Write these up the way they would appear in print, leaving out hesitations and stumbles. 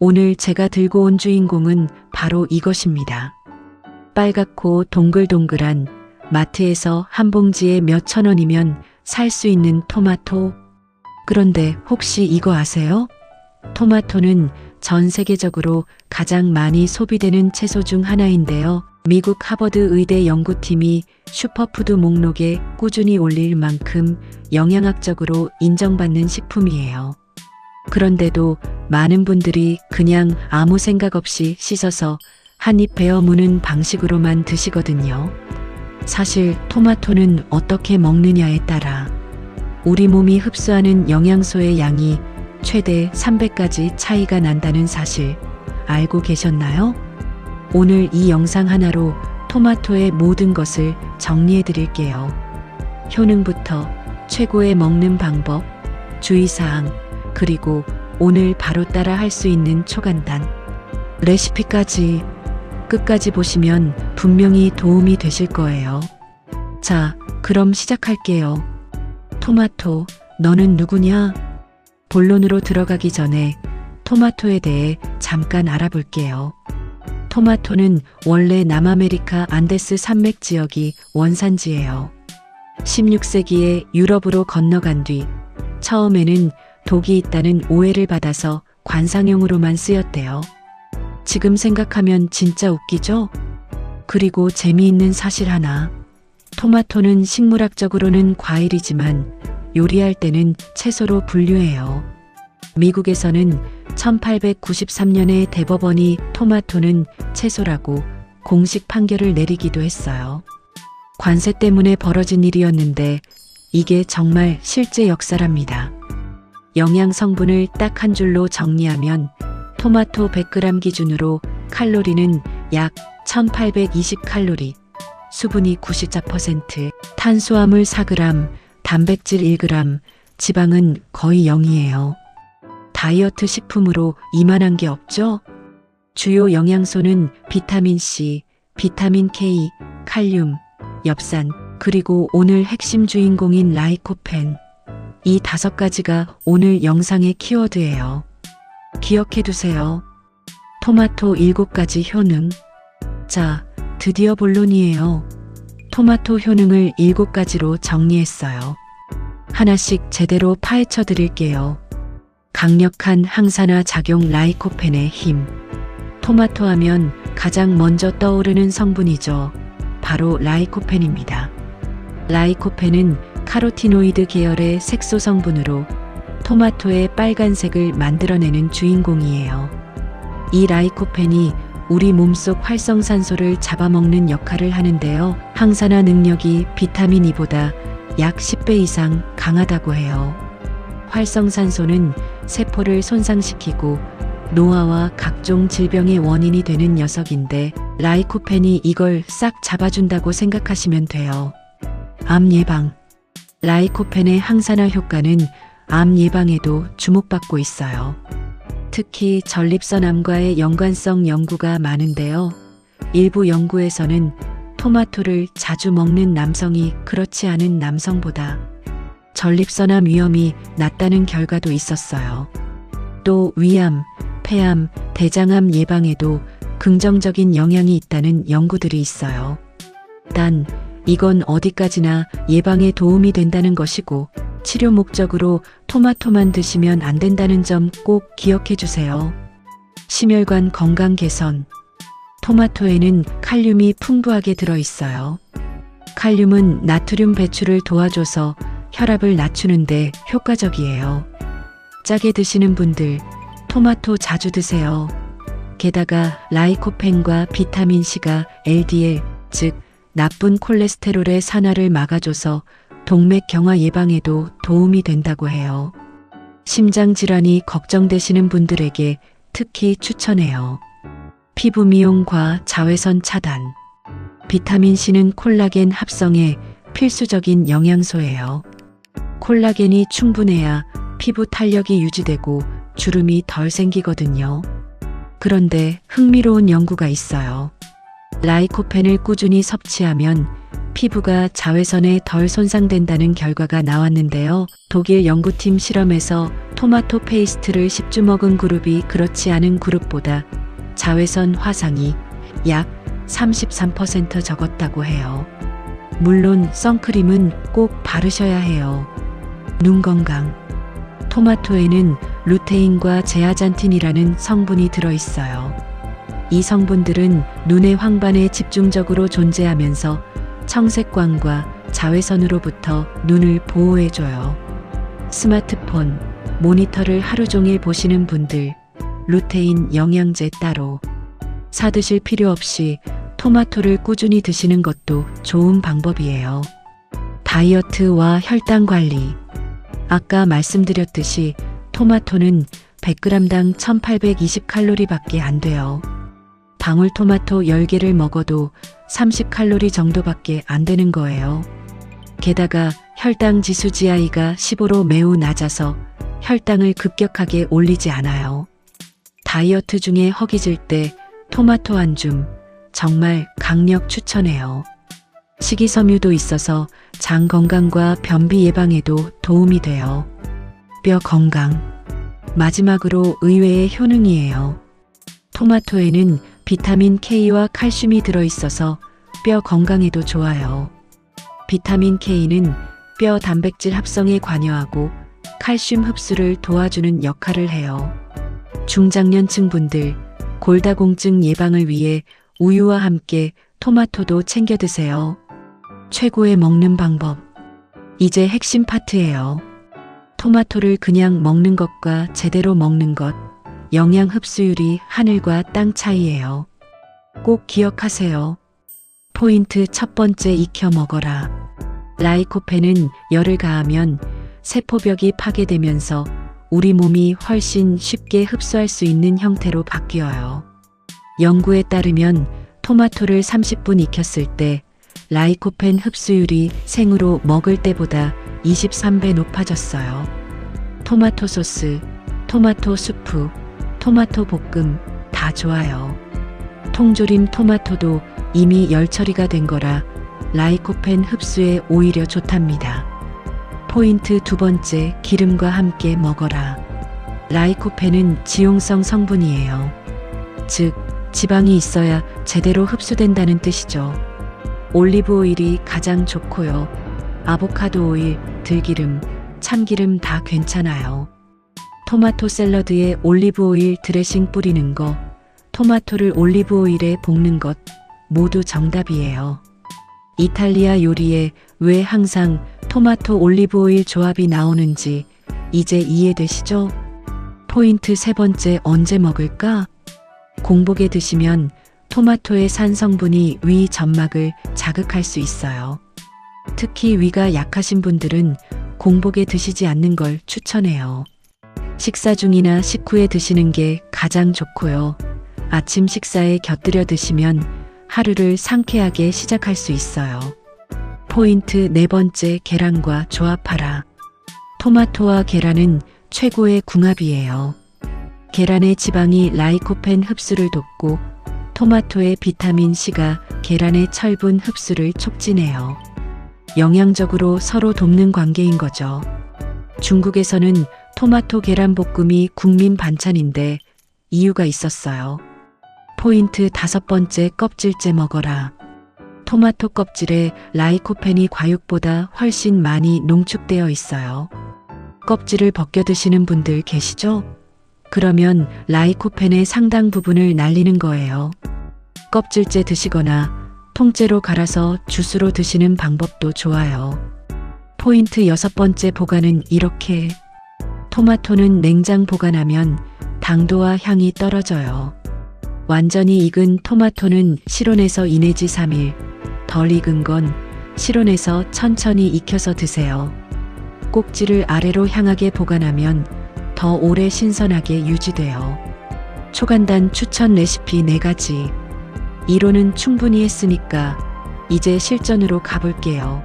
오늘 제가 들고 온 주인공은 바로 이것입니다. 빨갛고 동글동글한 마트에서 한 봉지에 몇천 원이면 살 수 있는 토마토. 그런데 혹시 이거 아세요? 토마토는 전 세계적으로 가장 많이 소비되는 채소 중 하나인데요. 미국 하버드 의대 연구팀이 슈퍼푸드 목록에 꾸준히 올릴 만큼 영양학적으로 인정받는 식품이에요. 그런데도 많은 분들이 그냥 아무 생각 없이 씻어서 한 입 베어 무는 방식으로만 드시거든요. 사실 토마토는 어떻게 먹느냐에 따라 우리 몸이 흡수하는 영양소의 양이 최대 300가지 차이가 난다는 사실 알고 계셨나요? 오늘 이 영상 하나로 토마토의 모든 것을 정리해 드릴게요. 효능부터 최고의 먹는 방법, 주의사항, 그리고 오늘 바로 따라 할 수 있는 초간단 레시피까지 끝까지 보시면 분명히 도움이 되실 거예요. 자, 그럼 시작할게요. 토마토, 너는 누구냐? 본론으로 들어가기 전에 토마토에 대해 잠깐 알아볼게요. 토마토는 원래 남아메리카 안데스 산맥 지역이 원산지예요. 16세기에 유럽으로 건너간 뒤 처음에는 독이 있다는 오해를 받아서 관상용으로만 쓰였대요. 지금 생각하면 진짜 웃기죠? 그리고 재미있는 사실 하나. 토마토는 식물학적으로는 과일이지만 요리할 때는 채소로 분류해요. 미국에서는 1893년에 대법원이 토마토는 채소라고 공식 판결을 내리기도 했어요. 관세 때문에 벌어진 일이었는데 이게 정말 실제 역사랍니다. 영양 성분을 딱 한 줄로 정리하면 토마토 100g 기준으로 칼로리는 약 1820칼로리, 수분이 94%, 탄수화물 4g, 단백질 1g, 지방은 거의 0이에요. 다이어트 식품으로 이만한 게 없죠? 주요 영양소는 비타민 C, 비타민 K, 칼륨, 엽산, 그리고 오늘 핵심 주인공인 라이코펜. 이 5가지가 오늘 영상의 키워드예요. 기억해 두세요. 토마토 7가지 효능. 자, 드디어 본론이에요. 토마토 효능을 7가지로 정리했어요. 하나씩 제대로 파헤쳐 드릴게요. 강력한 항산화 작용 라이코펜의 힘. 토마토 하면 가장 먼저 떠오르는 성분이죠. 바로 라이코펜입니다. 라이코펜은 카로티노이드 계열의 색소 성분으로 토마토의 빨간색을 만들어내는 주인공이에요. 이 라이코펜이 우리 몸속 활성산소를 잡아먹는 역할을 하는데요. 항산화 능력이 비타민 E보다 약 10배 이상 강하다고 해요. 활성산소는 세포를 손상시키고 노화와 각종 질병의 원인이 되는 녀석인데 라이코펜이 이걸 싹 잡아준다고 생각하시면 돼요. 암 예방. 라이코펜의 항산화 효과는 암 예방에도 주목받고 있어요. 특히 전립선암과의 연관성 연구가 많은데요. 일부 연구에서는 토마토를 자주 먹는 남성이 그렇지 않은 남성보다 전립선암 위험이 낮다는 결과도 있었어요. 또 위암, 폐암, 대장암 예방에도 긍정적인 영향이 있다는 연구들이 있어요. 단, 이건 어디까지나 예방에 도움이 된다는 것이고 치료 목적으로 토마토만 드시면 안 된다는 점 꼭 기억해 주세요. 심혈관 건강 개선. 토마토에는 칼륨이 풍부하게 들어있어요. 칼륨은 나트륨 배출을 도와줘서 혈압을 낮추는데 효과적이에요. 짜게 드시는 분들, 토마토 자주 드세요. 게다가 라이코펜과 비타민 C가 LDL, 즉 나쁜 콜레스테롤의 산화를 막아줘서 동맥 경화 예방에도 도움이 된다고 해요. 심장 질환이 걱정되시는 분들에게 특히 추천해요. 피부 미용과 자외선 차단. 비타민 C는 콜라겐 합성에 필수적인 영양소예요. 콜라겐이 충분해야 피부 탄력이 유지되고 주름이 덜 생기거든요. 그런데 흥미로운 연구가 있어요. 라이코펜을 꾸준히 섭취하면 피부가 자외선에 덜 손상된다는 결과가 나왔는데요. 독일 연구팀 실험에서 토마토 페이스트를 10주 먹은 그룹이 그렇지 않은 그룹보다 자외선 화상이 약 33% 적었다고 해요. 물론 선크림은 꼭 바르셔야 해요. 눈 건강. 토마토에는 루테인과 제아잔틴이라는 성분이 들어있어요. 이 성분들은 눈의 황반에 집중적으로 존재하면서 청색광과 자외선으로부터 눈을 보호해줘요. 스마트폰, 모니터를 하루 종일 보시는 분들, 루테인 영양제 따로 사드실 필요 없이 토마토를 꾸준히 드시는 것도 좋은 방법이에요. 다이어트와 혈당 관리. 아까 말씀드렸듯이 토마토는 100g당 1820칼로리밖에 안 돼요. 방울토마토 10개를 먹어도 30칼로리 정도밖에 안 되는 거예요. 게다가 혈당 지수 GI가 15로 매우 낮아서 혈당을 급격하게 올리지 않아요. 다이어트 중에 허기질 때 토마토 한 줌 정말 강력 추천해요. 식이섬유도 있어서 장 건강과 변비 예방에도 도움이 돼요. 뼈 건강. 마지막으로 의외의 효능이에요. 토마토에는 비타민 K와 칼슘이 들어있어서 뼈 건강에도 좋아요. 비타민 K는 뼈 단백질 합성에 관여하고 칼슘 흡수를 도와주는 역할을 해요. 중장년층 분들, 골다공증 예방을 위해 우유와 함께 토마토도 챙겨 드세요. 최고의 먹는 방법. 이제 핵심 파트예요. 토마토를 그냥 먹는 것과 제대로 먹는 것. 영양 흡수율이 하늘과 땅 차이예요. 꼭 기억하세요. 포인트 첫 번째, 익혀 먹어라. 라이코펜은 열을 가하면 세포벽이 파괴되면서 우리 몸이 훨씬 쉽게 흡수할 수 있는 형태로 바뀌어요. 연구에 따르면 토마토를 30분 익혔을 때 라이코펜 흡수율이 생으로 먹을 때보다 23배 높아졌어요. 토마토 소스, 토마토 수프, 토마토 볶음 다 좋아요. 통조림 토마토도 이미 열 처리가 된 거라 라이코펜 흡수에 오히려 좋답니다. 포인트 두 번째, 기름과 함께 먹어라. 라이코펜은 지용성 성분이에요. 즉, 지방이 있어야 제대로 흡수된다는 뜻이죠. 올리브 오일이 가장 좋고요. 아보카도 오일, 들기름, 참기름 다 괜찮아요. 토마토 샐러드에 올리브 오일 드레싱 뿌리는 거, 토마토를 올리브 오일에 볶는 것 모두 정답이에요. 이탈리아 요리에 왜 항상 토마토 올리브 오일 조합이 나오는지 이제 이해되시죠? 포인트 세 번째, 언제 먹을까? 공복에 드시면 토마토의 산 성분이 위 점막을 자극할 수 있어요. 특히 위가 약하신 분들은 공복에 드시지 않는 걸 추천해요. 식사 중이나 식후에 드시는 게 가장 좋고요. 아침 식사에 곁들여 드시면 하루를 상쾌하게 시작할 수 있어요. 포인트 네 번째, 계란과 조합하라. 토마토와 계란은 최고의 궁합이에요. 계란의 지방이 라이코펜 흡수를 돕고 토마토의 비타민 C가 계란의 철분 흡수를 촉진해요. 영양적으로 서로 돕는 관계인 거죠. 중국에서는 토마토 계란 볶음이 국민 반찬인데 이유가 있었어요. 포인트 다섯 번째, 껍질째 먹어라. 토마토 껍질에 라이코펜이 과육보다 훨씬 많이 농축되어 있어요. 껍질을 벗겨 드시는 분들 계시죠? 그러면 라이코펜의 상당 부분을 날리는 거예요. 껍질째 드시거나 통째로 갈아서 주스로 드시는 방법도 좋아요. 포인트 여섯 번째, 보관은 이렇게. 토마토는 냉장 보관하면 당도와 향이 떨어져요. 완전히 익은 토마토는 실온에서 2 내지 3일, 덜 익은 건 실온에서 천천히 익혀서 드세요. 꼭지를 아래로 향하게 보관하면 더 오래 신선하게 유지돼요. 초간단 추천 레시피 4가지. 이론은 충분히 했으니까 이제 실전으로 가볼게요.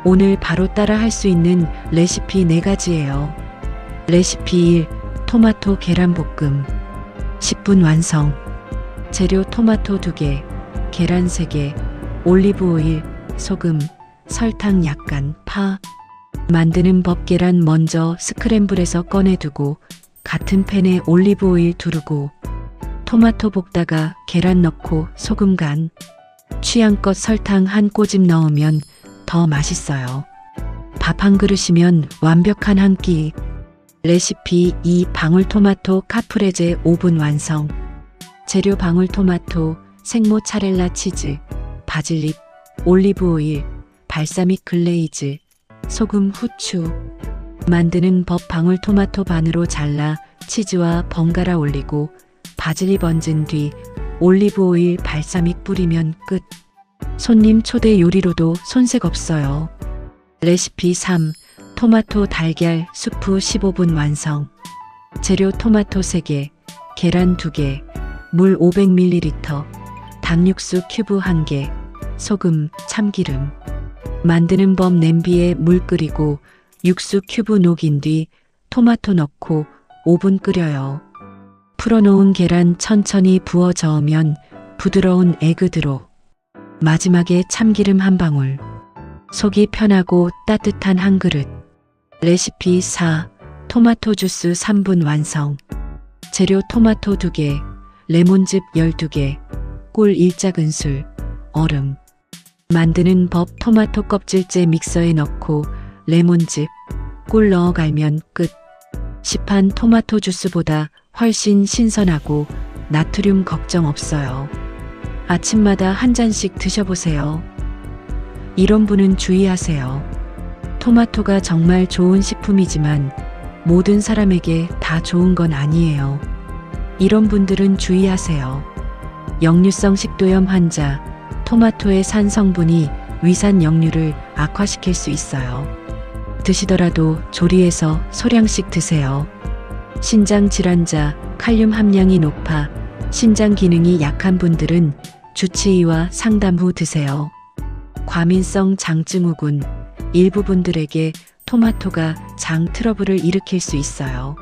오늘 바로 따라 할 수 있는 레시피 4가지예요. 레시피 1. 토마토 계란볶음. 10분 완성. 재료 토마토 2개, 계란 3개, 올리브 오일, 소금, 설탕 약간, 파. 만드는 법. 계란 먼저 스크램블해서 꺼내두고 같은 팬에 올리브 오일 두르고 토마토 볶다가 계란 넣고 소금 간, 취향껏 설탕 한 꼬집 넣으면 더 맛있어요. 밥 한 그릇이면 완벽한 한 끼. 레시피 2. 방울토마토 카프레제 오븐 완성. 재료 방울토마토, 생모차렐라 치즈, 바질잎, 올리브 오일, 발사믹 글레이즈, 소금, 후추. 만드는 법. 방울토마토 반으로 잘라 치즈와 번갈아 올리고 바질잎 얹은 뒤 올리브 오일, 발사믹 뿌리면 끝. 손님 초대 요리로도 손색 없어요. 레시피 3. 토마토 달걀 수프 15분 완성. 재료 토마토 3개, 계란 2개, 물 500ml, 닭육수 큐브 1개, 소금, 참기름. 만드는 법. 냄비에 물 끓이고 육수 큐브 녹인 뒤 토마토 넣고 5분 끓여요. 풀어놓은 계란 천천히 부어 저으면 부드러운 에그드로. 마지막에 참기름 한 방울. 속이 편하고 따뜻한 한 그릇. 레시피 4. 토마토 주스 3분 완성. 재료 토마토 2개, 레몬즙 12개, 꿀 1작은술, 얼음. 만드는 법. 토마토 껍질째 믹서에 넣고 레몬즙, 꿀 넣어 갈면 끝. 시판 토마토 주스보다 훨씬 신선하고 나트륨 걱정 없어요. 아침마다 한 잔씩 드셔보세요. 이런 분은 주의하세요. 토마토가 정말 좋은 식품이지만 모든 사람에게 다 좋은 건 아니에요. 이런 분들은 주의하세요. 역류성 식도염 환자, 토마토의 산 성분이 위산 역류를 악화시킬 수 있어요. 드시더라도 조리해서 소량씩 드세요. 신장 질환자, 칼륨 함량이 높아 신장 기능이 약한 분들은 주치의와 상담 후 드세요. 과민성 장증후군, 일부 분들에게 토마토가 장 트러블을 일으킬 수 있어요.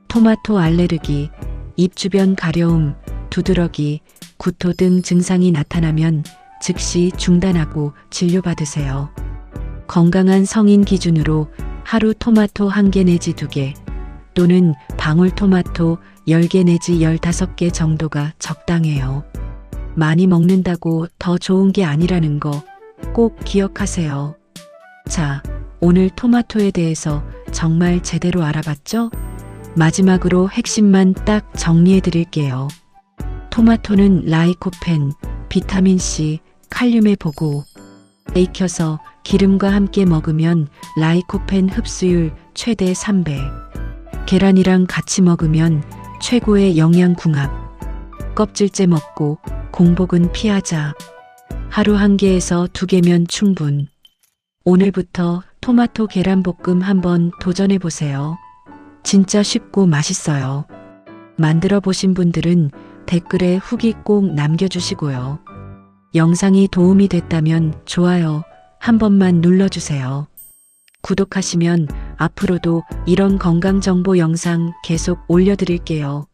토마토 알레르기, 입 주변 가려움, 두드러기, 구토 등 증상이 나타나면 즉시 중단하고 진료받으세요. 건강한 성인 기준으로 하루 토마토 1개 내지 2개 또는 방울토마토 10개 내지 15개 정도가 적당해요. 많이 먹는다고 더 좋은 게 아니라는 거 꼭 기억하세요. 자, 오늘 토마토에 대해서 정말 제대로 알아봤죠? 마지막으로 핵심만 딱 정리해 드릴게요. 토마토는 라이코펜, 비타민C, 칼륨의 보고. 익혀서 기름과 함께 먹으면 라이코펜 흡수율 최대 3배. 계란이랑 같이 먹으면 최고의 영양 궁합. 껍질째 먹고 공복은 피하자. 하루 1개에서 2개면 충분. 오늘부터 토마토 계란볶음 한번 도전해 보세요. 진짜 쉽고 맛있어요. 만들어 보신 분들은 댓글에 후기 꼭 남겨주시고요. 영상이 도움이 됐다면 좋아요 한 번만 눌러주세요. 구독하시면 앞으로도 이런 건강 정보 영상 계속 올려드릴게요.